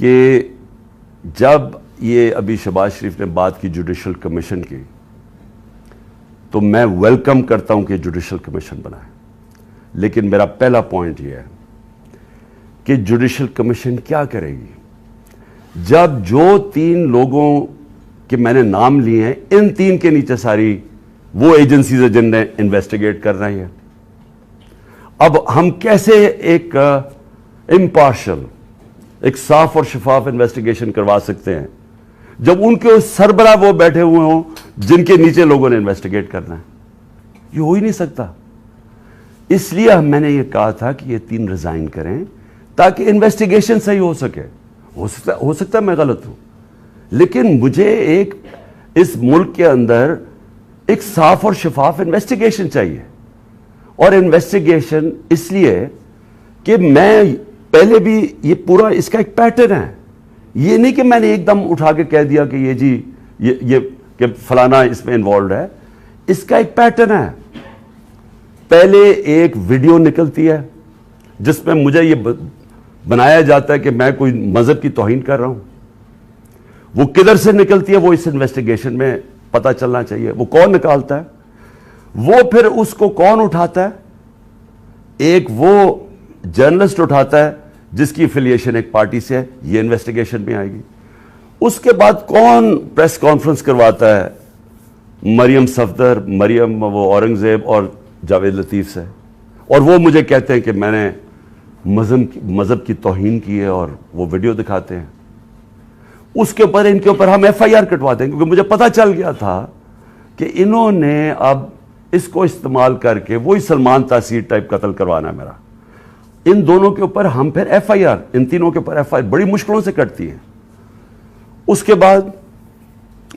کہ جب یہ ابھی شہباز شریف نے بات کی جوڈیشل کمیشن کی تو میں ویلکم کرتا ہوں کہ جوڈیشل کمیشن بنائے، لیکن میرا پہلا پوائنٹ یہ ہے کہ جوڈیشل کمیشن کیا کرے گی جب جو 3 لوگوں کے میں نے نام لیے ہیں ان 3 کے نیچے ساری وہ ایجنسیز ہیں جن نے انویسٹیگیٹ کر رہی ہیں. اب ہم کیسے ایک امپارشل، ایک صاف اور شفاف انویسٹیگیشن کروا سکتے ہیں جب ان کے سربراہ وہ بیٹھے ہوئے ہوں جن کے نیچے لوگوں نے انویسٹیگیٹ کرنا ہے؟ یہ ہو ہی نہیں سکتا. اس لیے میں نے یہ کہا تھا کہ یہ 3 ریزائن کریں تاکہ انویسٹیگیشن صحیح ہو سکے. ہو سکتا ہے میں غلط ہوں، لیکن مجھے ایک اس ملک کے اندر ایک صاف اور شفاف انویسٹیگیشن چاہیے. اور انویسٹیگیشن اس لیے کہ میں پہلے بھی یہ پورا اس کا ایک پیٹرن ہے. یہ نہیں کہ میں نے ایک دم اٹھا کے کہہ دیا کہ یہ جی یہ کہ فلانا اس میں انوالوڈ ہے. اس کا ایک پیٹرن ہے. پہلے ایک ویڈیو نکلتی ہے جس میں مجھے یہ بنایا جاتا ہے کہ میں کوئی مذہب کی توہین کر رہا ہوں. وہ کدھر سے نکلتی ہے وہ اس انویسٹیگیشن میں پتہ چلنا چاہیے. وہ کون نکالتا ہے، وہ پھر اس کو کون اٹھاتا ہے؟ ایک وہ جرنلسٹ اٹھاتا ہے جس کی افیلیشن ایک پارٹی سے ہے، یہ انویسٹیگیشن میں آئے گی. اس کے بعد کون پریس کانفرنس کرواتا ہے؟ مریم صفدر، مریم وہ اورنگزیب اور جاوید لطیف سے، اور وہ مجھے کہتے ہیں کہ میں نے مذہب کی توہین کی ہے اور وہ ویڈیو دکھاتے ہیں. اس کے اوپر ان کے اوپر ہم ایف آئی آر کٹواتے ہیں کیونکہ مجھے پتا چل گیا تھا کہ انہوں نے اب اس کو استعمال کر کے وہی سلمان تاثیر ٹائپ قتل کروانا ہے میرا. ان دونوں کے اوپر ہم پھر ایف آئی آر، ان تینوں کے اوپر ایف آئی آر بڑی مشکلوں سے کٹتی ہیں. اس کے بعد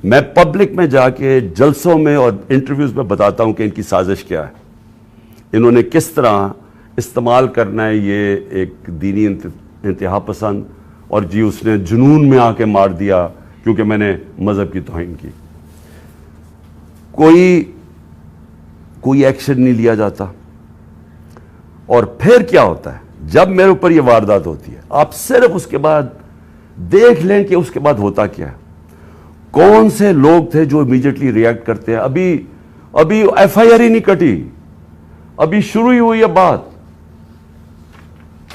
میں پبلک میں جا کے جلسوں میں اور انٹرویوز میں بتاتا ہوں کہ ان کی سازش کیا ہے، انہوں نے کس طرح استعمال کرنا ہے یہ ایک دینی انتہا پسند، اور جی اس نے جنون میں آ کے مار دیا کیونکہ میں نے مذہب کی توہین کی. کوئی ایکشن نہیں لیا جاتا. اور پھر کیا ہوتا ہے جب میرے اوپر یہ واردات ہوتی ہے؟ آپ صرف اس کے بعد دیکھ لیں کہ اس کے بعد ہوتا کیا ہے. کون سے لوگ تھے جو امیڈیٹلی ریئیکٹ کرتے ہیں؟ ابھی ایف آئی آر ہی نہیں کٹی، ابھی شروع ہی ہوئی ہے بات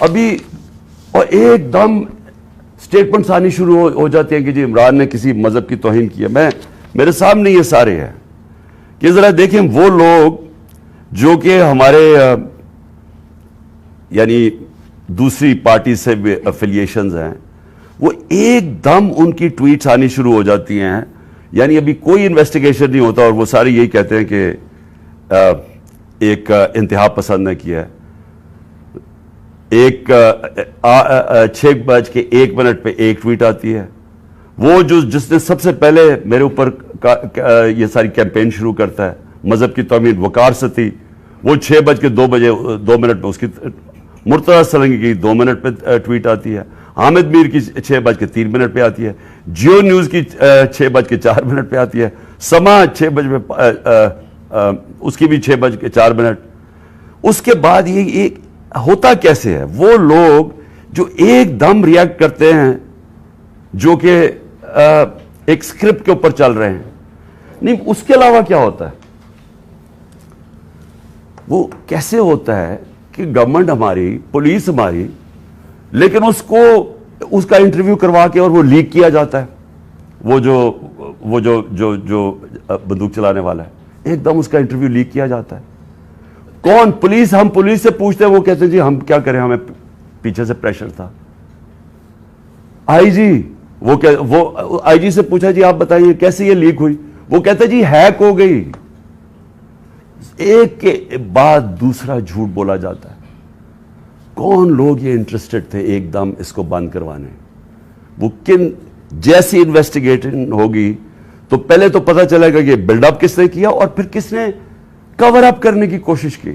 ابھی، اور ایک دم سٹیٹمنٹس آنی شروع ہو جاتے ہیں کہ جی عمران نے کسی مذہب کی توہین کی ہے. میرے سامنے یہ سارے ہیں کہ ذرا دیکھیں وہ لوگ جو کہ ہمارے یعنی دوسری پارٹی سے افیلیشنز ہیں، وہ ایک دم ان کی ٹویٹس آنی شروع ہو جاتی ہیں. یعنی ابھی کوئی انویسٹیگیشن نہیں ہوتا اور وہ سارے یہی کہتے ہیں کہ ایک انتہا پسند نے کیا ہے. ایک 6:01 پہ ایک ٹویٹ آتی ہے، وہ جس نے سب سے پہلے میرے اوپر یہ ساری کیمپین شروع کرتا ہے مذہب کی توہین، وقار ستی، وہ 6:02 پہ اس کی مرتضیٰ سرنگی کی 2 منٹ پہ ٹویٹ آتی ہے، حامد میر کی 6:03 پہ آتی ہے، جیو نیوز کی 6:04 پہ آتی ہے، سما 6 اس کی بھی 6:04. اس کے بعد یہ ہوتا کیسے ہے؟ وہ لوگ جو ایک دم ریئیکٹ کرتے ہیں جو کہ ایک سکرپٹ کے اوپر چل رہے ہیں. نہیں، اس کے علاوہ کیا ہوتا ہے؟ وہ کیسے ہوتا ہے کہ گورنمنٹ ہماری، پولیس ہماری، لیکن اس کا انٹرویو کروا کے اور وہ لیک کیا جاتا ہے. وہ جو بندوق چلانے والا ہے، ایک دم اس کا انٹرویو لیک کیا جاتا ہے. کون؟ پولیس. ہم پولیس سے پوچھتے ہیں، وہ کہتے ہیں جی ہم کیا کریں، ہمیں پیچھے سے پریشر تھا. آئی جی، وہ آئی جی سے پوچھا جی آپ بتائیے کیسے یہ لیک ہوئی، وہ کہتے جی ہیک ہو گئی. ایک کے بعد دوسرا جھوٹ بولا جاتا ہے. کون لوگ یہ انٹرسٹڈ تھے ایک دم اس کو بند کروانے؟ وہ جیسی انویسٹیگیشن ہوگی تو پہلے تو پتہ چلے گا کہ بلڈ اپ کس نے کیا اور پھر کس نے کور اپ کرنے کی کوشش کی.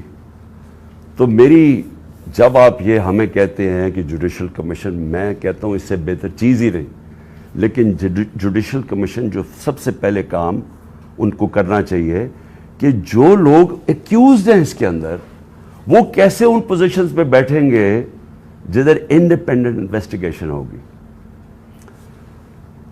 تو جب آپ یہ ہمیں کہتے ہیں کہ جوڈیشل کمیشن، میں کہتا ہوں اس سے بہتر چیز ہی نہیں. لیکن جوڈیشل کمیشن جو سب سے پہلے کام ان کو کرنا چاہیے کہ جو لوگ ایکیوزڈ ہیں اس کے اندر، وہ کیسے ان پوزیشنز پہ بیٹھیں گے جدھر انڈیپینڈنٹ انویسٹیگیشن ہوگی.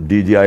DGI